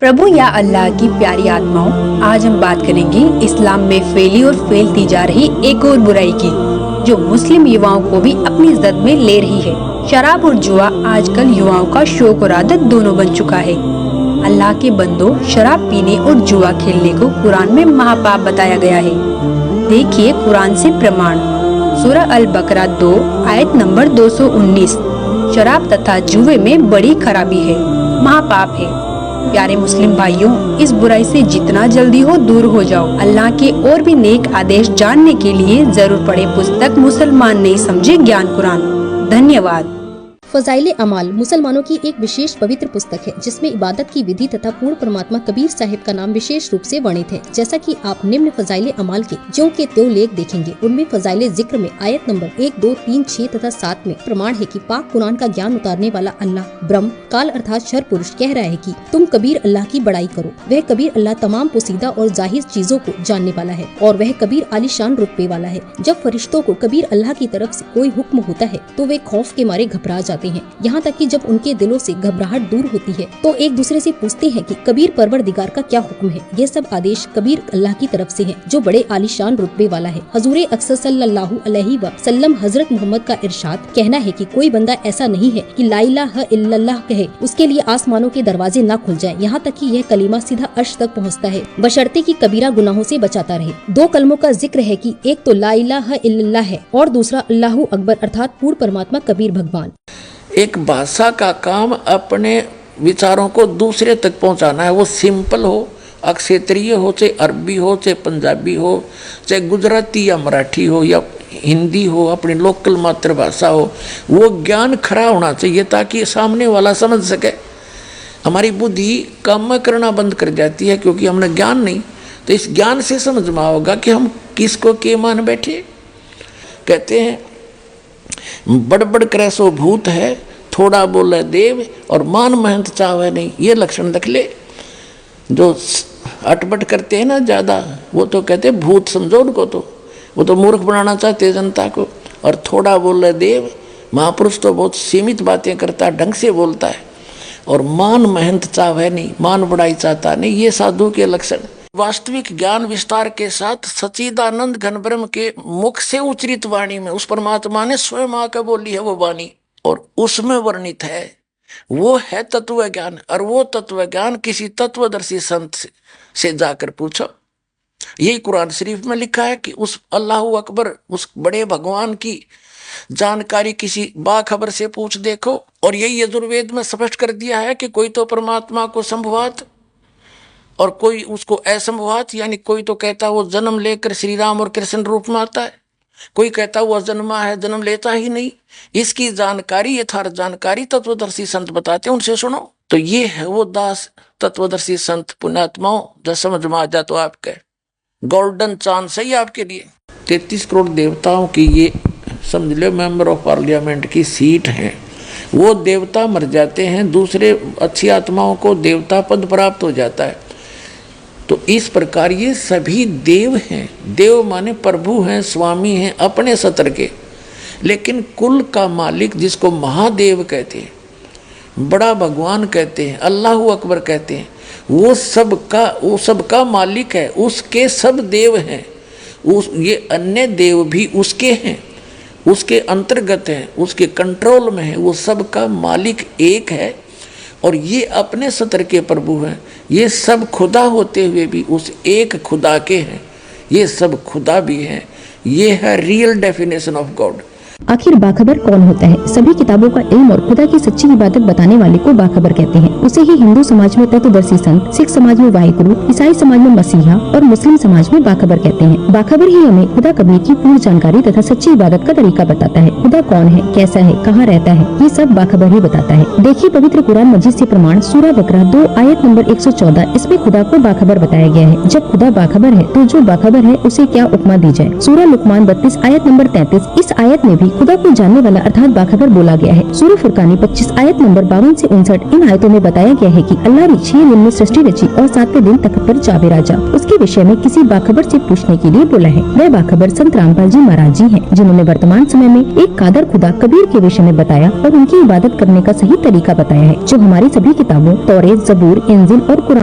प्रभु या अल्लाह की प्यारी आत्माओं, आज हम बात करेंगे इस्लाम में फैली और फैलती जा रही एक और बुराई की, जो मुस्लिम युवाओं को भी अपनी जद में ले रही है। शराब और जुआ आजकल युवाओं का शौक और आदत दोनों बन चुका है। अल्लाह के बंदों, शराब पीने और जुआ खेलने को कुरान में महापाप बताया गया है। देखिए कुरान से प्रमाण, सूरह अल बकरा 2 आयत नंबर 219। शराब तथा जुए में बड़ी खराबी है, महापाप है। प्यारे मुस्लिम भाइयों, इस बुराई से जितना जल्दी हो दूर हो जाओ। अल्लाह के और भी नेक आदेश जानने के लिए जरूर पढ़े पुस्तक मुसलमान नहीं समझे ज्ञान कुरान। धन्यवाद। फजाइले अमाल मुसलमानों की एक विशेष पवित्र पुस्तक है, जिसमें इबादत की विधि तथा पूर्ण परमात्मा कबीर साहिब का नाम विशेष रूप से वर्णित है। जैसा कि आप निम्न फजाइले अमाल के ज्यों के त्यों लेख देखेंगे, उनमें फजाइले जिक्र में आयत नंबर 1, 2, 3, 6 तथा 7 में प्रमाण है कि पाक कुरान का ज्ञान उतारने वाला अल्लाह ब्रह्म काल अर्थात शर पुरुष कह रहा है कि तुम कबीर अल्लाह की बड़ाई करो। वह कबीर अल्लाह तमाम पोसीदा और जाहिर चीजों को जानने वाला है और वह कबीर आलीशान रुतबे वाला है। जब फरिश्तों को कबीर अल्लाह की तरफ से कोई हुक्म होता है तो वे खौफ के मारे घबरा जाते हैं। यहाँ तक कि जब उनके दिलों से घबराहट दूर होती है तो एक दूसरे से पूछते हैं कि कबीर परवरदिगार का क्या हुक्म है। ये सब आदेश कबीर अल्लाह की तरफ से हैं, जो बड़े आलीशान रुतबे वाला है। हजूरे अक्सर सल्लल्लाहु अलैहि वसल्लम हजरत मोहम्मद का इरशाद कहना है कि कोई बंदा ऐसा नहीं है कि ला इलाहा इल्लल्लाह कहे उसके लिए आसमानों के दरवाजे न खुल जाएं, यहाँ तक कि यह कलीमा सीधा अर्श तक पहुँचता है, बशर्ते कि कबीरा गुनाहों से बचाता रहे। 2 कलमों का जिक्र है कि एक तो ला इलाहा इल्लल्लाह है और दूसरा अल्लाहु अकबर अर्थात पूर्ण परमात्मा कबीर भगवान। एक भाषा का काम अपने विचारों को दूसरे तक पहुंचाना है। वो सिंपल हो, अक्षेत्रीय हो, चाहे अरबी हो, चाहे पंजाबी हो, चाहे गुजराती या मराठी हो या हिंदी हो, अपनी लोकल मातृभाषा हो, वो ज्ञान खरा होना चाहिए ताकि सामने वाला समझ सके। हमारी बुद्धि काम करना बंद कर जाती है क्योंकि हमने ज्ञान नहीं। तो इस ज्ञान से समझ में आओगा कि हम किसको के मान बैठे। कहते हैं बड़बड़ करे सो भूत है, थोड़ा बोले देव और मान महंत चावे नहीं। ये लक्षण देख ले। जो अटपट करते हैं ना ज़्यादा, वो तो कहते हैं भूत समझो उनको, तो वो तो मूर्ख बनाना चाहते हैं जनता को। और थोड़ा बोले देव, महापुरुष तो बहुत सीमित बातें करता है, ढंग से बोलता है। और मान महंत चावे नहीं, मान बढ़ाई चाहता नहीं, ये साधु के लक्षण। वास्तविक ज्ञान विस्तार के साथ सच्चिदानंद घन ब्रह्म के मुख से उच्चरित वाणी में उस परमात्मा ने स्वयं आकर बोली है वो वाणी, और उसमें वर्णित है वो है तत्व ज्ञान। और वो तत्व ज्ञान किसी तत्वदर्शी संत से जाकर पूछो। यही कुरान शरीफ में लिखा है कि उस अल्लाहु अकबर, उस बड़े भगवान की जानकारी किसी बाखबर से पूछ देखो। और यही यजुर्वेद में स्पष्ट कर दिया है कि कोई तो परमात्मा को संभवात और कोई उसको असंभवात, यानी कोई तो कहता वो जन्म लेकर श्री राम और कृष्ण रूप में आता है, कोई कहता वो अजन्मा है, जन्म लेता ही नहीं। इसकी जानकारी, यथार्थ जानकारी तत्वदर्शी संत बताते हैं, उनसे सुनो। तो ये है वो दास तत्वदर्शी संत पुण्यात्माओं, जब समझ में आ जा तो आपके गोल्डन चांस है आपके लिए। 33 करोड़ देवताओं की ये समझ लो मेंबर ऑफ पार्लियामेंट की सीट है। वो देवता मर जाते हैं, दूसरे अच्छी आत्माओं को देवता पद प्राप्त हो जाता है। तो इस प्रकार ये सभी देव हैं। देव माने प्रभु हैं, स्वामी हैं अपने सत्र के। लेकिन कुल का मालिक जिसको महादेव कहते हैं, बड़ा भगवान कहते हैं, अल्लाहु अकबर कहते हैं, वो सबका मालिक है, उसके सब देव हैं। ये अन्य देव भी उसके हैं, उसके अंतर्गत हैं, उसके कंट्रोल में है। वो सबका मालिक एक है और ये अपने सत्र के प्रभु हैं। ये सब खुदा होते हुए भी उस एक खुदा के हैं। ये सब खुदा भी हैं। ये है रियल डेफिनेशन ऑफ गॉड। आखिर बाखबर कौन होता है? सभी किताबों का इल्म और खुदा की सच्ची इबादत बताने वाले को बाखबर कहते हैं। उसे ही हिंदू समाज में तत्वदर्शी संत, सिख समाज में वाहिगुरु, ईसाई समाज में मसीहा और मुस्लिम समाज में बाखबर कहते हैं। बाखबर ही हमें खुदा कबीर की पूर्ण जानकारी तथा सच्ची इबादत का तरीका बताता है। खुदा कौन है, कैसा है, कहाँ रहता है, ये सब बाखबर ही बताता है। देखिए पवित्र कुरान मजीद से प्रमाण, सूरह बकरा 2 आयत नंबर 114। इसमें खुदा को बाखबर बताया गया है। जब खुदा बाखबर है तो जो बाखबर है उसे क्या उपमा दी जाए? सूरह लुकमान 32 आयत नंबर 33। इस आयत में भी खुदा को जानने वाला अर्थात बाखबर बोला गया है। सूरह फुरकानी 25 आयत नंबर 52 से 59। इन आयतों में बताया गया है कि अल्लाह ने 6 दिन में सृष्टि रची और 7वें दिन तख्त पर जावे राजा। उसके विषय में किसी बाखबर से पूछने के लिए बोला है। वह बाखबर संत रामपाल जी महाराज जी हैं, जिन्होंने वर्तमान समय में एक कादर खुदा कबीर के विषय में बताया और उनकी इबादत करने का सही तरीका बताया है, जो हमारी सभी किताबों तौरेत, ज़बूर, इंजील और कुरान